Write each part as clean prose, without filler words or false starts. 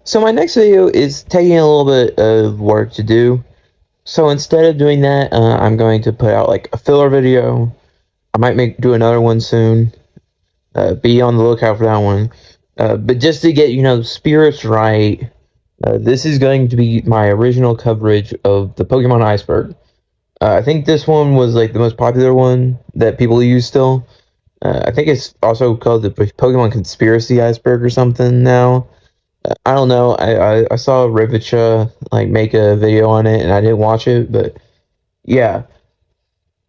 So my next video is taking a little bit of work to do. So instead of doing that, I'm going to put out like a filler video. I might do another one soon. Be on the lookout for that one. But just to get spirits right, this is going to be my original coverage of the Pokemon Iceberg. I think this one was like the most popular one that people use still. I think it's also called the Pokemon Conspiracy Iceberg or something now. I don't know. I saw Rivicha like make a video on it, and I didn't watch it, but yeah,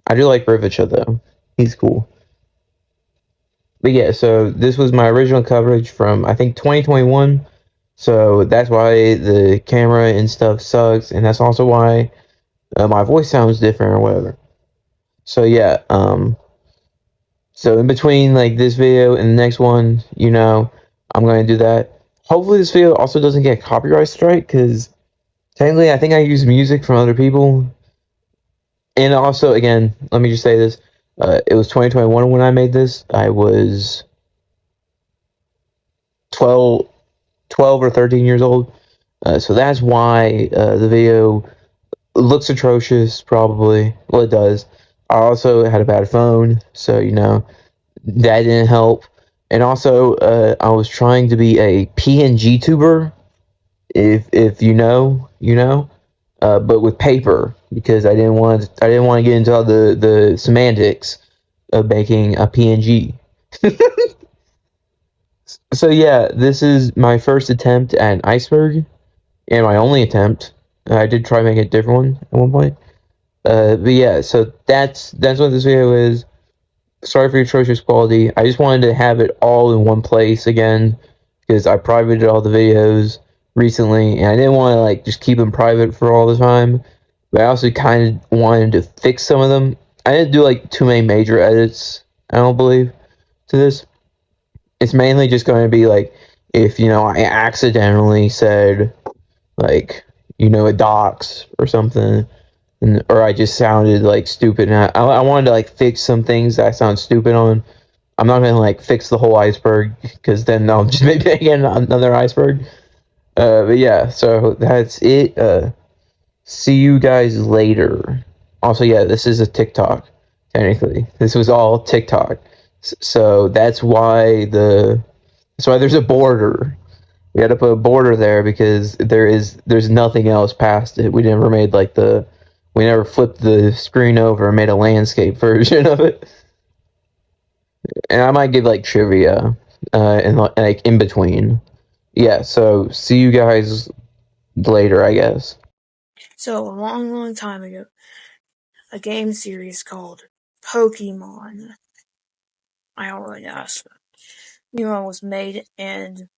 I do like Rivicha though. He's cool. But yeah, so this was my original coverage from I think 2021. So that's why the camera and stuff sucks, and that's also why my voice sounds different or whatever. So yeah, so in between like this video and the next one, I'm gonna do that. Hopefully this video also doesn't get a copyright strike because technically I think I use music from other people. And also, again, let me just say this: it was 2021 when I made this. I was 12, 12 or 13 years old. So that's why the video looks atrocious, probably. Well, it does. I also had a bad phone, so that didn't help. And also, I was trying to be a PNG tuber. If you know, but with paper because I didn't want to get into all the semantics of making a PNG. So yeah, this is my first attempt at an iceberg and my only attempt. I did try making a different one at one point. But yeah, so that's what this video is. Sorry for your atrocious quality. I just wanted to have it all in one place again because I privated all the videos recently, and I didn't want to like just keep them private for all the time. But I also kind of wanted to fix some of them. I didn't do like too many major edits, I don't believe, to this. It's mainly just going to be like if I accidentally said like a dox or something, or I just sounded like stupid. And I wanted to like fix some things that I sound stupid on. I'm not gonna like fix the whole iceberg because then I'll just make again another iceberg. But yeah, so that's it. See you guys later. Also, yeah, this is a TikTok. Technically, this was all TikTok. So that's why there's a border. We had to put a border there because there's nothing else past it. We never flipped the screen over and made a landscape version of it. And I might give like trivia and like in between. Yeah, so see you guys later, I guess. So, a long, long time ago, a game series called Pokemon, I already asked, was made, and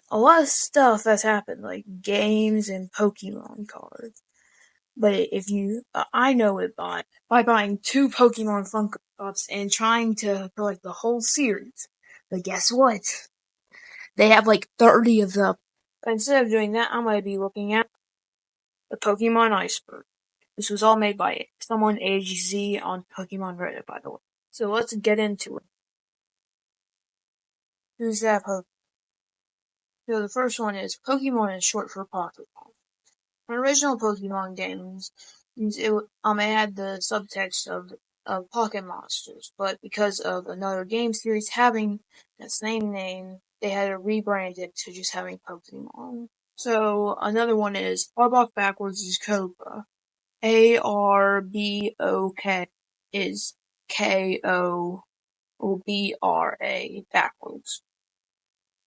a lot of stuff has happened, like games and Pokemon cards. But I know it by buying 2 Pokemon Funko Pops and trying to collect the whole series. But guess what? They have like 30 of them. But instead of doing that, I'm going to be looking at the Pokemon Iceberg. This was all made by someone AGZ on Pokemon Reddit, by the way. So let's get into it. Who's that Pokemon? So the first one is Pokemon is short for Pokemon. In original Pokemon games, it had the subtext of Pocket Monsters, but because of another game series having the same name, they had to rebrand it to just having Pokemon. So another one is Arbok backwards is Cobra. ARBOK is KOBRA backwards.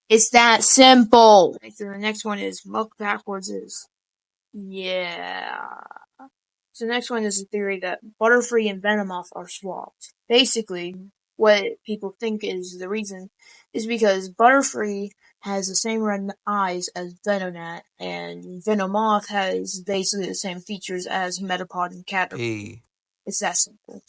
It's that simple. So the next one is Muck backwards is yeah. So the next one is the theory that Butterfree and Venomoth are swapped. Basically, what people think is the reason is because Butterfree has the same red eyes as Venonat, and Venomoth has basically the same features as Metapod and Caterpie. It's that simple.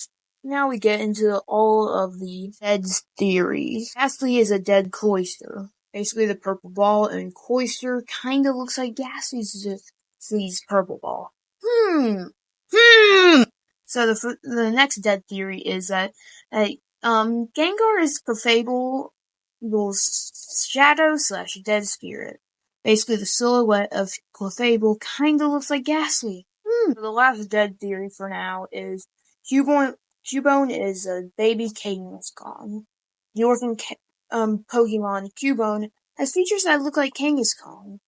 Now we get into all of the dead theories. Gastly is a dead Cloyster. Basically the purple ball, and Cloyster kinda looks like Gastly's purple ball. So the next dead theory is that Gengar is Clefable's shadow / dead spirit. Basically, the silhouette of Clefable kinda looks like Ghastly. The last dead theory for now is Cubone is a baby Kangaskhan. The orphan Pokemon Cubone has features that look like Kangaskhan.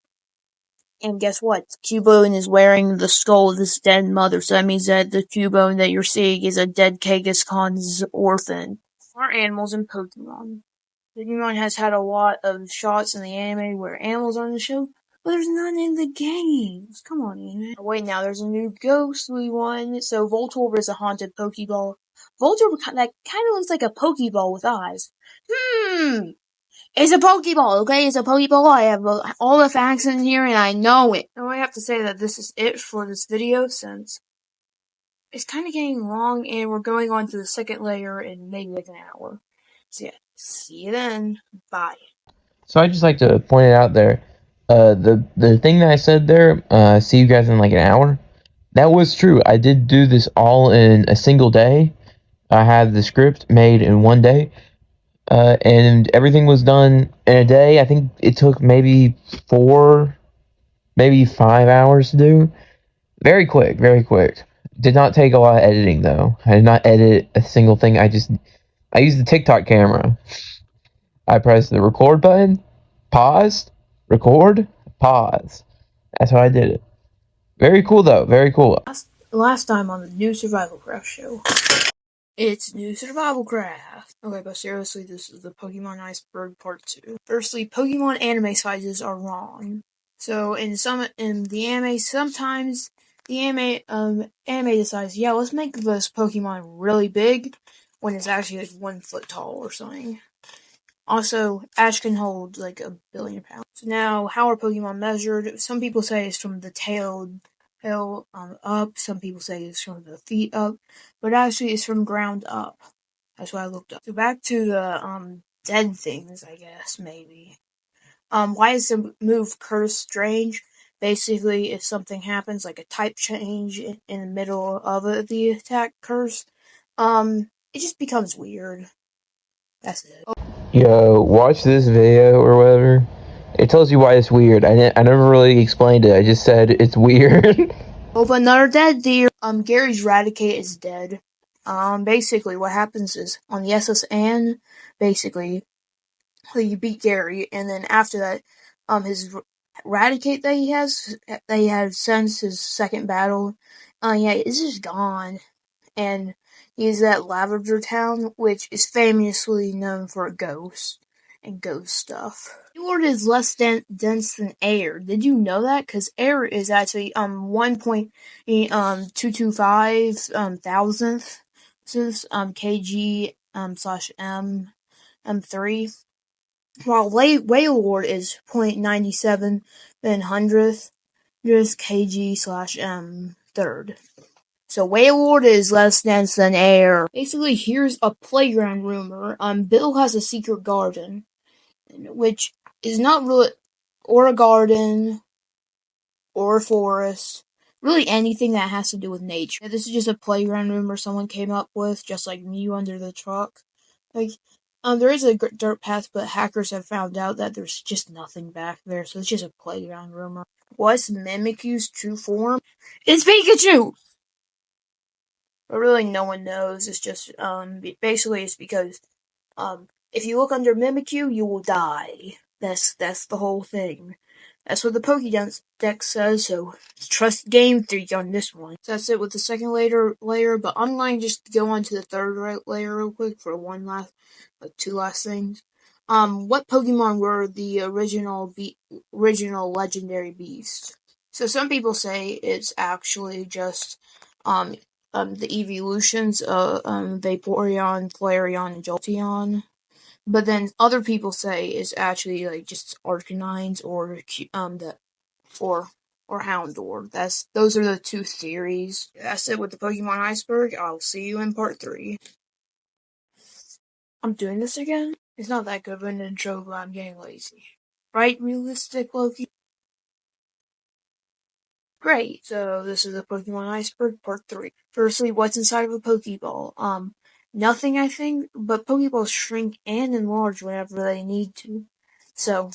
And guess what? Cubone is wearing the skull of his dead mother, so that means that the Cubone that you're seeing is a dead Kangaskhan's orphan. Are animals in Pokemon? Pokemon has had a lot of shots in the anime where animals are in the show, but there's none in the games. Come on, anime. Oh, wait, now there's a new ghostly one. So Voltorb is a haunted Pokeball. Voltorb that kind of looks like a Pokeball with eyes. It's a Pokeball, okay? It's a Pokeball. I have all the facts in here and I know it. Now I have to say that this is it for this video since it's kind of getting long and we're going on to the second layer in maybe like an hour. So yeah, see you then. Bye. So I just like to point it out there. The thing that I said there, see you guys in like an hour. That was true. I did do this all in a single day. I had the script made in one day, and everything was done in a day. I think it took maybe 4, maybe 5 hours to do. Very quick, very quick. Did not take a lot of editing though. I did not edit a single thing. I used the TikTok camera. I pressed the record button, paused, record, pause. That's how I did it. Very cool though. Very cool. Last time on the new Survival Craft show. It's new Survival Craft. Okay, but seriously, this is the Pokemon Iceberg Part 2. Firstly, Pokemon anime sizes are wrong. So in the anime, sometimes the anime decides, yeah, let's make this Pokemon really big when it's actually like 1 foot tall or something. Also, Ash can hold like 1,000,000,000 pounds. So now, how are Pokemon measured? Some people say it's from the tail up. Some people say it's from the feet up, but actually it's from ground up. That's what I looked up. So back to the dead things, I guess maybe. Why is the move Curse strange? Basically, if something happens like a type change in the middle of the attack curse, it just becomes weird. That's it. Yo, watch this video or whatever. It tells you why it's weird. I never really explained it. I just said it's weird. Oh, but another dead deer. Gary's Raticate is dead. Basically what happens is, on the SSN, basically, you beat Gary, and then after that, his Raticate that he had since his second battle, yeah, it's just gone. And he's at Lavender Town, which is famously known for ghosts and ghost stuff. Water is less dense than air. Did you know that? Because air is actually 1.225 thousandth kg slash m3, while Wailord is 0.97 then hundredth kg slash third. So Wailord is less dense than air. Basically, here's a playground rumor. Bill has a secret garden, which is not really, or a garden, or a forest, really anything that has to do with nature. This is just a playground rumor someone came up with, just like Mew under the truck. Like, there is a dirt path, but hackers have found out that there's just nothing back there, so it's just a playground rumor. What's Mimikyu's true form? It's Pikachu! But really, no one knows. It's just, basically, it's because, if you look under Mimikyu, you will die. That's the whole thing. That's what the Pokédex says, so trust Game Freak on this one. So that's it with the second layer, but I'm going to just go on to the third layer real quick for two last things. What Pokemon were the original legendary beasts? So some people say it's actually just, the evolutions of, Vaporeon, Flareon, and Jolteon. But then other people say it's actually like just Arcanines or Houndour. Those are the two theories. That's it with the Pokemon Iceberg. I'll see you in part 3. I'm doing this again? It's not that good of an intro, but I'm getting lazy. Right, realistic Loki? Great. So this is the Pokemon Iceberg part 3. Firstly, what's inside of a Pokeball? Nothing, I think, but Pokeballs shrink and enlarge whenever they need to. So,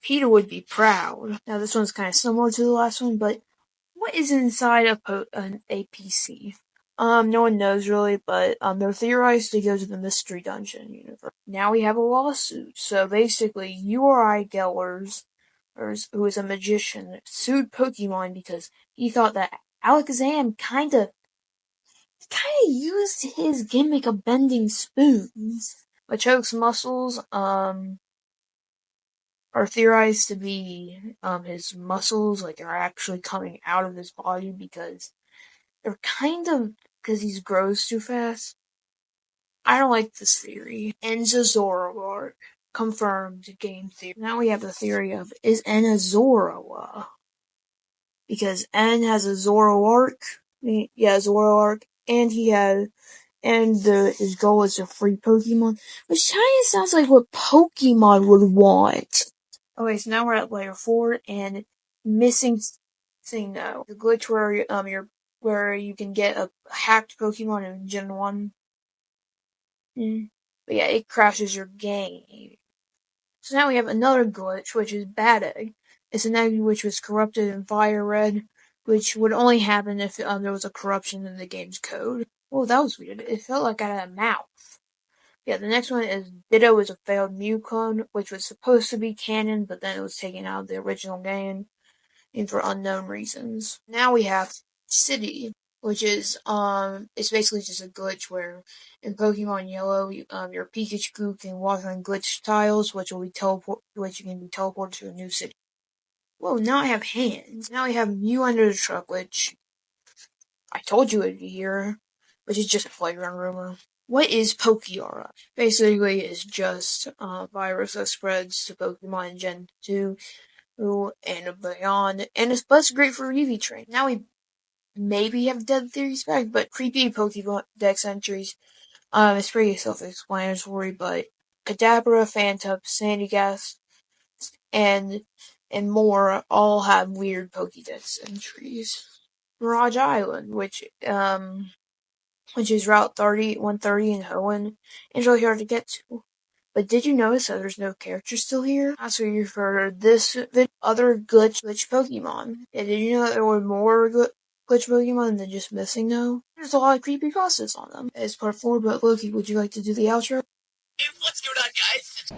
PETA would be proud. Now this one's kind of similar to the last one, but what is inside an APC? No one knows really, but they're theorized to go to the Mystery Dungeon universe. Now we have a lawsuit. So basically, URI Gellers, who is a magician, sued Pokemon because he thought that Alakazam kinda used his gimmick of bending spoons. Machoke's muscles, are theorized to be, his muscles, like, are actually coming out of his body because they're because he grows too fast. I don't like this theory. N's a Zoroark. Confirmed game theory. Now we have the theory of, is N a Zoroa? Because N has a Zoroark. Yeah, Zoroark. And his goal is to free Pokemon. Which kinda sounds like what Pokemon would want. Okay, so now we're at layer 4, and missing thing though. The glitch where you can get a hacked Pokemon in Gen 1. But yeah, it crashes your game. So now we have another glitch, which is Bad Egg. It's an egg which was corrupted in Fire Red, which would only happen if there was a corruption in the game's code. Oh, that was weird. It felt like I had a mouth. Yeah, the next one is Ditto is a failed Mew clone, which was supposed to be canon, but then it was taken out of the original game, and for unknown reasons. Now we have City, which is, it's basically just a glitch where in Pokemon Yellow, your Pikachu can walk on glitch tiles, which you can be teleported to a new city. Whoa, now I have hands. Now we have Mew under the truck, which I told you it'd be here, which is just a playground rumor. What is Pokeaura? Basically, it's just a virus that spreads to Pokemon in Gen 2 and beyond, and it's great for EV train. Now we maybe have dead theories back, but creepy Pokemon Dex entries. It's pretty self-explanatory, but Kadabra, Phantom, Sandygast, and more all have weird Pokédex entries. Mirage Island, which is Route 130 in Hoenn, and it's really hard to get to. But did you notice that there's no characters still here? So you've heard this other glitch Pokemon. Yeah, did you know that there were more glitch Pokemon than just missing though? There's a lot of creepy crosses on them. It's part 4, but Loki, would you like to do the outro? What's going on, guys?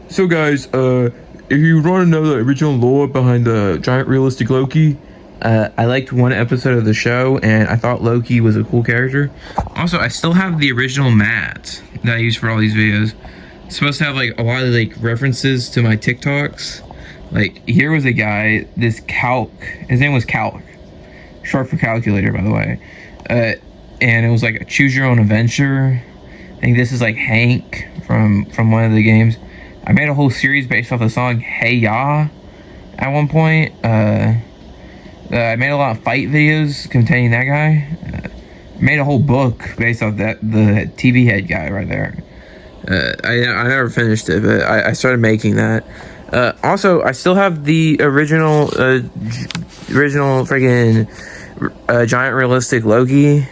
So guys, if you want to know the original lore behind the giant realistic Loki, I liked one episode of the show, and I thought Loki was a cool character. Also, I still have the original mat that I use for all these videos. It's supposed to have like a lot of like references to my TikToks. Like here was a guy, his name was Calc, short for calculator, by the way. And it was like a choose your own adventure. I think this is like Hank from one of the games. I made a whole series based off the song Hey Ya at one point. I made a lot of fight videos containing that guy. Made a whole book based off the TV head guy right there. I never finished it, but I started making that. Also, I still have the original friggin' giant realistic Loki.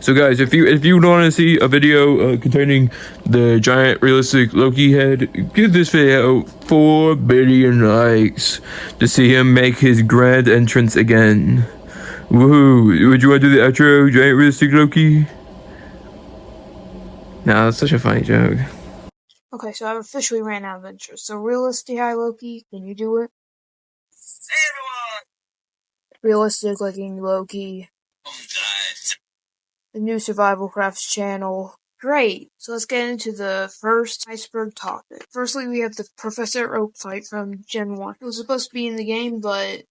So guys, if you want to see a video containing the giant realistic Loki head, give this video 4 billion likes to see him make his grand entrance again. Woohoo! Would you want to do the outro, giant realistic Loki? No, that's such a funny joke. Okay, so I've officially ran out of interest. So realistic high Loki, can you do it? Hey everyone! Realistic looking Loki. The new Survival Crafts channel. Great! So let's get into the first iceberg topic. Firstly, we have the Professor Oak fight from Gen 1. It was supposed to be in the game, but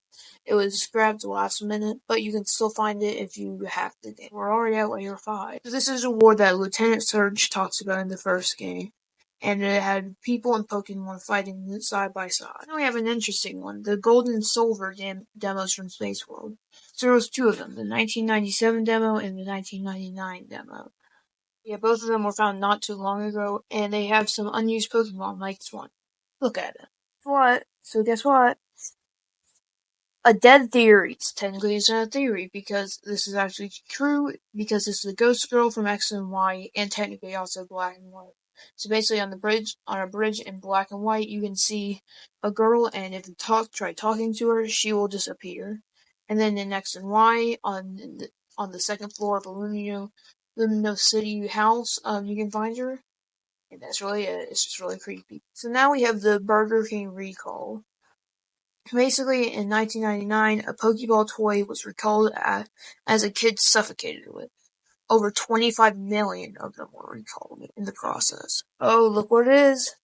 it was scrapped last minute, but you can still find it if you hack the game. We're already at layer 5. So this is a war that Lieutenant Surge talks about in the first game, and it had people and Pokemon fighting side by side. Now we have an interesting one, the Gold and Silver demos from Space World. So there was 2 of them, the 1997 demo and the 1999 demo. Yeah, both of them were found not too long ago, and they have some unused Pokemon like this one. Look at it. What? So guess what? A dead theory. Technically, it's not a theory, because this is actually true, because this is the Ghost Girl from X and Y, and technically also Black and White. So basically on a bridge in black and white, you can see a girl, and if you try talking to her, she will disappear. And then in X and Y, on the second floor of a Lumino City house, you can find her. And that's really it. It's just really creepy. So now we have the Burger King recall. Basically, in 1999, a Pokeball toy was recalled as a kid suffocated with. Over 25 million of them were recalled in the process. Oh, look what it is.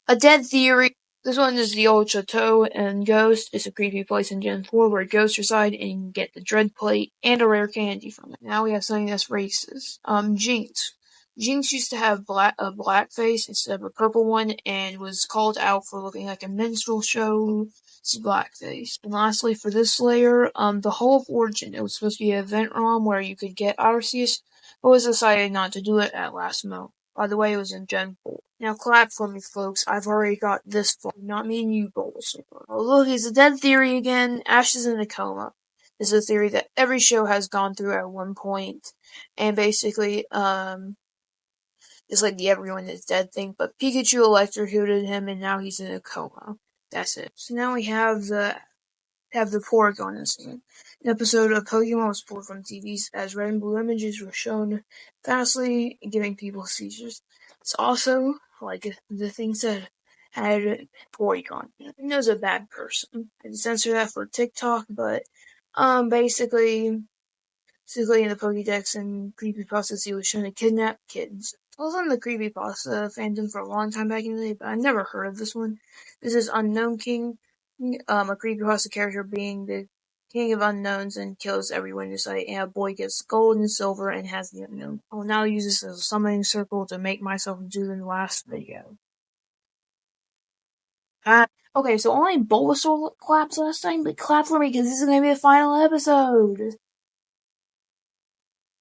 A dead theory. This one is the old Chateau and Ghost. It's a creepy place in Gen 4 where ghosts reside, and you can get the Dread Plate and a rare candy from it. Now we have something that's racist. Jinx. Jinx used to have a black face instead of a purple one, and was called out for looking like a minstrel show. It's blackface. And lastly, for this layer, the Hall of Origin. It was supposed to be an event ROM where you could get Arceus, but was decided not to do it at last moment. By the way, it was in Gen 4. Now clap for me, folks. I've already got this far. Not me and you, Bulbasaur. Oh, look, it's a dead theory again. Ash is in a coma. This is a theory that every show has gone through at one point. And basically, it's like the everyone is dead thing. But Pikachu electrocuted him, and now he's in a coma. That's it. So now we have the Porygon incident. An episode of Pokemon was pulled from TVs as red and blue images were shown fastly, giving people seizures. It's also, like the thing said, had Porygon. He was a bad person. I had to censor that for TikTok, but basically in the Pokédex and creepypastas, he was shown to kidnap kids. I was on the creepypasta fandom for a long time back in the day, but I never heard of this one. This is Unknown King, a creepypasta character being the king of unknowns and kills everyone in sight, and a boy gets gold and silver and has the unknown. I will now use this as a summoning circle to make myself do the last video. Okay, so only Bulbasaur claps last time, but clap for me because this is going to be the final episode.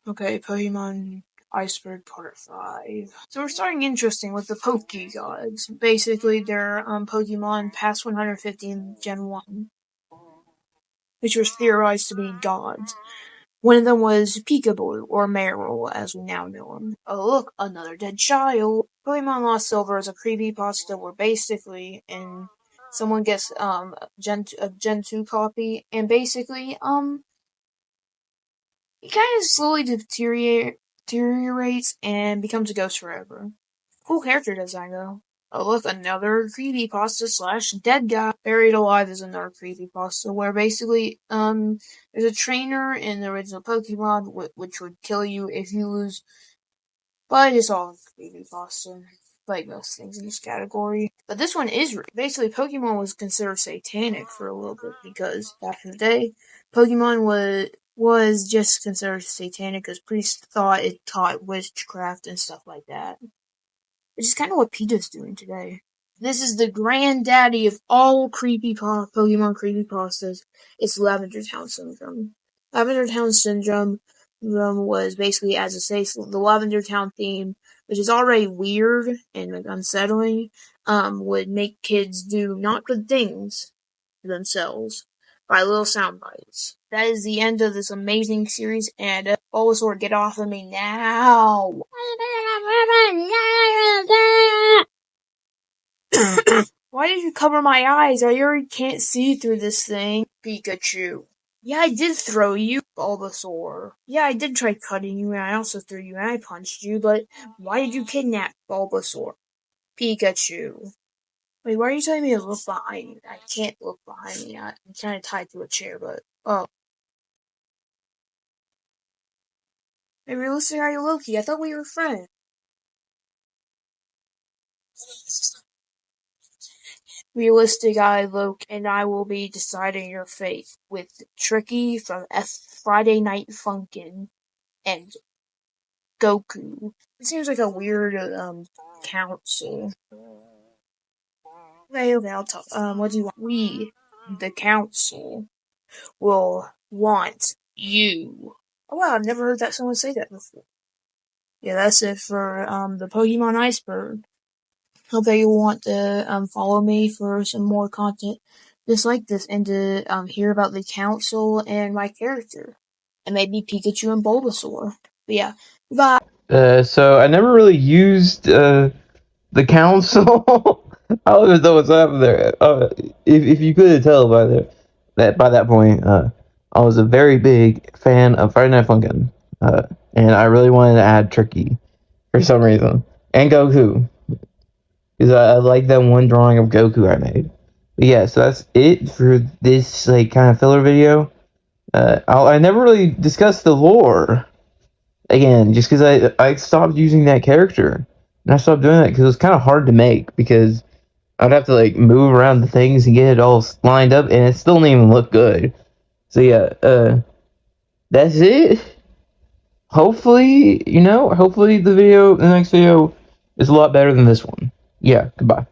Okay, Pokemon Iceberg Part 5. So we're starting interesting with the Pokegods. Basically, they're Pokemon past 150 in Gen 1, which was theorized to be gods. One of them was Peekaboo, or Meryl, as we now know him. Oh look, another dead child! Pokemon Lost Silver is a creepypasta where basically, someone gets a Gen 2 copy, and basically, he kind of slowly deteriorates and becomes a ghost forever. Cool character design, though. Oh, look, another creepypasta / dead guy. Buried Alive is another creepypasta where basically, there's a trainer in the original Pokemon which would kill you if you lose. But it's all creepypasta, like most things in this category. But this one is basically Pokemon was considered satanic for a little bit because back in the day, Pokemon was just considered satanic because priests thought it taught witchcraft and stuff like that. Which is kind of what PETA's doing today. This is the granddaddy of all Pokemon creepypastas. It's Lavender Town Syndrome. Lavender Town Syndrome was basically, as it says, the Lavender Town theme, which is already weird and unsettling, would make kids do not good things to themselves by little sound bites. That is the end of this amazing series, and Bulbasaur, get off of me now! Why did you cover my eyes? I already can't see through this thing. Pikachu. Yeah, I did throw you, Bulbasaur. Yeah, I did try cutting you, and I also threw you, and I punched you, but why did you kidnap Bulbasaur? Pikachu. Wait, why are you telling me to look behind me? I can't look behind me. I'm kind of tied to a chair, but... Oh. Hey, realistic, are you Loki? I thought we were friends. Realistic Eye Loki, and I will be deciding your fate with Tricky from Friday Night Funkin' and Goku. It seems like a weird council. Okay, I'll talk. What do you want? We, the council, will want you. Oh wow, I've never heard that someone say that before. Yeah, that's it for the Pokemon Iceberg. Hope that you want to follow me for some more content just like this and to hear about the council and my character. And maybe Pikachu and Bulbasaur. But yeah, bye. So I never really used the council. I don't even know what's happening there. If you couldn't tell by that point, I was a very big fan of Friday Night Funkin', and I really wanted to add Tricky for some reason, and Goku, because I like that one drawing of Goku I made. But yeah, so that's it for this like kind of filler video. I never really discussed the lore again, just because I stopped using that character, and I stopped doing that because it was kind of hard to make because I'd have to like move around the things and get it all lined up, and it still didn't even look good. So yeah, that's it. Hopefully, hopefully the next video is a lot better than this one. Yeah, goodbye.